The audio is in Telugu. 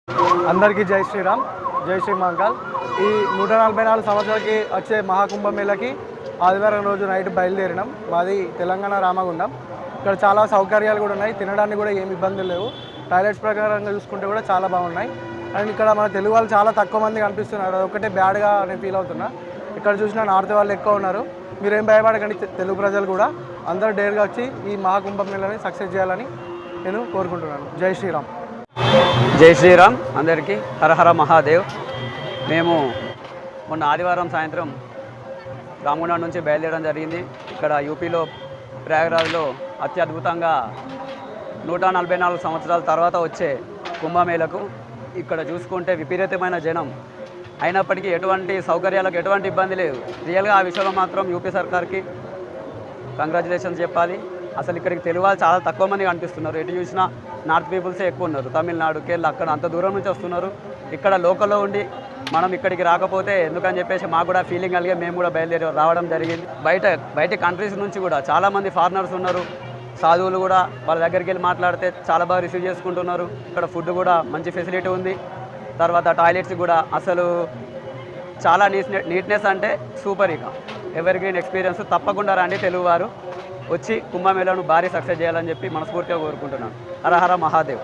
అందరికీ జై శ్రీరామ్, జై శ్రీ మహాకాల్. ఈ 144 సంవత్సరాలకి వచ్చే మహాకుంభమేళకి ఆదివారం రోజు నైట్ బయలుదేరినాం. మాది తెలంగాణ రామగుండం. ఇక్కడ చాలా సౌకర్యాలు కూడా ఉన్నాయి, తినడానికి కూడా ఏమి ఇబ్బందులు లేవు. టాయిలెట్స్ ప్రకారంగా చూసుకుంటే కూడా చాలా బాగున్నాయి. అండ్ ఇక్కడ మన తెలుగు వాళ్ళు చాలా తక్కువ మంది కనిపిస్తున్నారు, అదొకటే బ్యాడ్గా నేను ఫీల్ అవుతున్నా. ఇక్కడ చూసిన నార్త్ వాళ్ళు ఎక్కువ ఉన్నారు. మీరేం భయపడకండి, తెలుగు ప్రజలు కూడా అందరూ డేర్గా వచ్చి ఈ మహాకుంభమేళని సక్సెస్ చేయాలని నేను కోరుకుంటున్నాను. జై శ్రీరామ్. జై శ్రీరామ్. అందరికీ హరహర మహాదేవ్. మేము మొన్న ఆదివారం సాయంత్రం రామగుండం నుంచి బయలుదేరడం జరిగింది. ఇక్కడ యూపీలో ప్రయాగరాజ్లో అత్యద్భుతంగా 144 సంవత్సరాల తర్వాత వచ్చే కుంభమేళకు ఇక్కడ చూసుకుంటే విపరీతమైన జనం, అయినప్పటికీ ఎటువంటి సౌకర్యాలకు ఎటువంటి ఇబ్బంది లేదు. రియల్గా ఆ విషయంలో మాత్రం యూపీ సర్కార్కి కంగ్రాచులేషన్స్ చెప్పాలి. అసలు ఇక్కడికి తెలుగు వాళ్ళు చాలా తక్కువ మంది కనిపిస్తున్నారు. ఎటు చూసినా నార్త్ పీపుల్సే ఎక్కువ ఉన్నారు. తమిళనాడు, కేరళ అక్కడ అంత దూరం నుంచి వస్తున్నారు. ఇక్కడ లోకల్లో ఉండి మనం ఇక్కడికి రాకపోతే ఎందుకని చెప్పేసి మాకు కూడా ఫీలింగ్ కలిగే మేము కూడా బయలుదేరి రావడం జరిగింది. బయట కంట్రీస్ నుంచి కూడా చాలామంది ఫారినర్స్ ఉన్నారు. సాధువులు కూడా వాళ్ళ దగ్గరికి వెళ్ళి మాట్లాడితే చాలా బాగా రిసీవ్ చేసుకుంటున్నారు. ఇక్కడ ఫుడ్ కూడా మంచి ఫెసిలిటీ ఉంది. తర్వాత టాయిలెట్స్ కూడా అసలు చాలా నీట్నెస్ అంటే సూపర్. ఇక ఎవర్ గ్రీన్ ఎక్స్పీరియన్స్. తప్పకుండా రండి తెలుగువారు, వచ్చి కుంభమేళను భారీ సక్సెస్ చేయాలని చెప్పి మనస్ఫూర్తిగా కోరుకుంటున్నాను. హర హర మహాదేవ్.